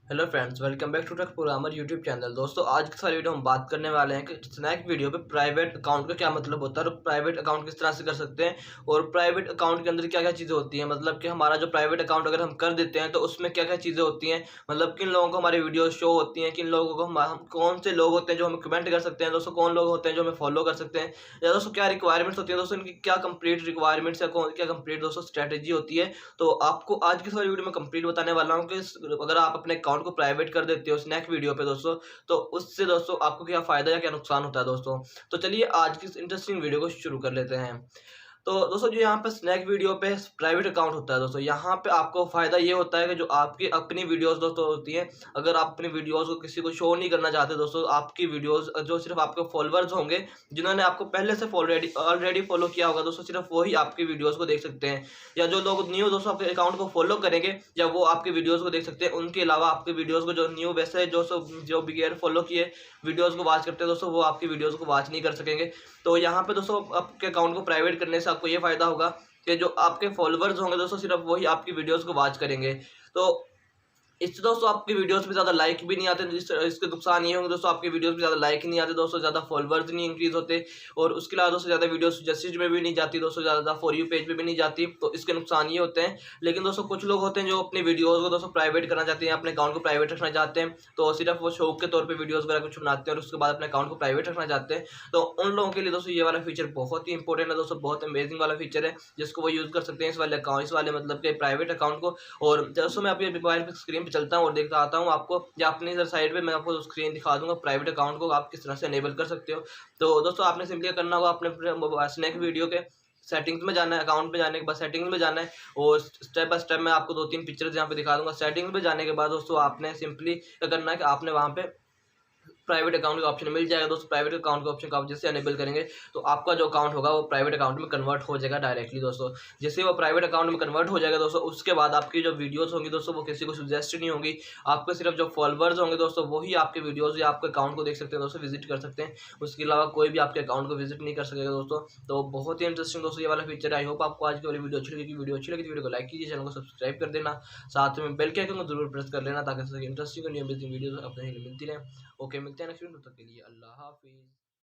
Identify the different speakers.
Speaker 1: Hello friends, welcome back to Tech Programmer YouTube channel. दोस्तों, आज की सारी वीडियो हम बात करने वाले हैं कि स्नैक वीडियो पे प्राइवेट अकाउंट का क्या मतलब होता है और प्राइवेट अकाउंट किस तरह से कर सकते हैं और प्राइवेट अकाउंट के अंदर क्या क्या चीज़ें होती हैं। मतलब कि हमारा जो प्राइवेट अकाउंट अगर हम कर देते हैं तो उसमें क्या क्या चीज़ें होती हैं। मतलब किन लोगों को हमारी वीडियो शो होती हैं, किन लोगों को हम कौन से लोग होते हैं जो हमें कमेंट कर सकते हैं, दोस्तों कौन लोग होते हैं जो हमें फॉलो कर सकते हैं, या दोस्तों क्या रिक्वायरमेंट्स होती है, दोस्तों इनकी क्या कंप्लीट रिक्वायरमेंट्स या क्या कंप्लीट दोस्तों स्ट्रैटेजी होती है। तो आपको आज की सारी वीडियो में कंप्लीट बताने वाला हूँ कि अगर आप अपने अकाउंट को प्राइवेट कर देते हो स्नैक वीडियो पे दोस्तों, तो उससे दोस्तों आपको क्या फ़ायदा या क्या नुकसान होता है दोस्तों। तो चलिए आज की इस इंटरेस्टिंग वीडियो को शुरू कर लेते हैं। तो दोस्तों, जो यहाँ पे स्नैक वीडियो पे प्राइवेट अकाउंट होता है दोस्तों, यहाँ पे आपको फ़ायदा ये होता है कि जो आपकी अपनी वीडियोज़ दोस्तों होती हैं, अगर आप अपनी वीडियोज़ को किसी को शो नहीं करना चाहते दोस्तों, आपकी वीडियोज़ जो सिर्फ़ आपके फॉलोअर्स होंगे, जिन्होंने आपको पहले से ऑलरेडी फ़ॉलो किया होगा दोस्तों, सिर्फ़ वही आपकी वीडियोज़ को देख सकते हैं। या जो लोग न्यू दोस्तों आपके अकाउंट को फ़ॉलो करेंगे या वो आपकी वीडियोज़ को देख सकते हैं। उनके अलावा आपकी वीडियोज़ को जो न्यू वैसे जो बिगिनर फ़ॉलो किए वीडियोज़ को वॉच करते हैं दोस्तों, वो आपकी वीडियोज़ को वॉच नहीं कर सकेंगे। तो यहाँ पे दोस्तों आपके अकाउंट को प्राइवेट करने से आपको ये फ़ायदा होगा कि जो आपके फॉलोवर्स होंगे दोस्तों, सिर्फ वही आपकी वीडियोज़ को वॉच करेंगे। तो इससे दोस्तों आपकी वीडियोज़ पे ज़्यादा लाइक भी नहीं आते। इसके नुकसान ये होंगे दोस्तों, आपकी वीडियोज़ पे ज़्यादा लाइक नहीं आते दोस्तों, ज़्यादा फॉलोवर्स नहीं इंक्रीज़ होते और उसके अलावा दोस्तों ज़्यादा वीडियो सजेस्टेड में भी नहीं जाती दोस्तों, ज़्यादा फॉर यू पेज पे भी नहीं जाती। तो इसके नुकसान ये होते हैं। लेकिन दोस्तों कुछ लोग होते हैं जो अपनी वीडियोज़ को दोस्तों प्राइवेट करना चाहते हैं, अपने अकाउंट को प्राइवेट रखना चाहते हैं। तो सिर्फ वो शौक के तौर पे वीडियोज़ वगैरह कुछ बनाते हैं और उसके बाद अपने अकाउंट को प्राइवेट रखना चाहते हैं। तो उन लोगों के लिए दोस्तों ये वाला फीचर बहुत ही इंपॉर्टेंट है दोस्तों, बहुत अमेजिंग वाला फीचर है, जिसको वो यूज़ कर सकते हैं इस वाले मतलब के प्राइवेट अकाउंट को। और दोस्तों मैं अपने मोबाइल पे स्क्रीन पे चलता हूँ और देखता आता हूँ आपको, या अपनी इधर साइड पे मैं आपको स्क्रीन दिखा दूँगा प्राइवेट अकाउंट को आप किस तरह से इनेबल कर सकते हो। तो दोस्तों आपने सिंपली क्या करना होगा, अपने मोबाइल स्नैक वीडियो के सेटिंग्स में जाना है। अकाउंट पे जाने के बाद सेटिंग्स में जाना है और स्टेप बाय स्टेप मैं आपको 2-3 पिक्चर्स यहाँ पे दिखा दूँगा। सेटिंग्स में जाने के बाद दोस्तों आपने सिंपली क्या करना है कि आपने वहाँ पे प्राइवेट अकाउंट का ऑप्शन मिल जाएगा दोस्तों। प्राइवेट अकाउंट का ऑप्शन का आप जैसे अनेबल करेंगे तो आपका जो अकाउंट होगा वो प्राइवेट अकाउंट में कन्वर्ट हो जाएगा डायरेक्टली दोस्तों। जैसे वो प्राइवेट अकाउंट में कन्वर्ट हो जाएगा दोस्तों, उसके बाद आपकी जो वीडियोस होंगी दोस्तों वो किसी को सजेस्ट नहीं होंगी। आपके सिर्फ जो फॉलोअर्स होंगे दोस्तों वही आपके वीडियोस या आपके अकाउंट को देख सकते हैं दोस्तों, विजिट कर सकते हैं। उसके अलावा कोई भी आपके अकाउंट को विजिट नहीं कर सकेगा दोस्तों। तो बहुत ही इंटरेस्टिंग दोस्तों ये वाला फीचर है। आई होप आपको आज की वाली वीडियो अच्छी लगी। तो वीडियो को लाइक कीजिए, चैनल को सब्सक्राइब कर देना, साथ में बेल के आइकन को जरूर प्रेस कर लेना ताकि इंटरेस्टिंग और न्यू अमेजिंग वीडियो अपने मिलती रहे। ओके, मिलते हैं नेक्स्ट वीडियो, तब तक के लिए अल्लाह हाफिज़।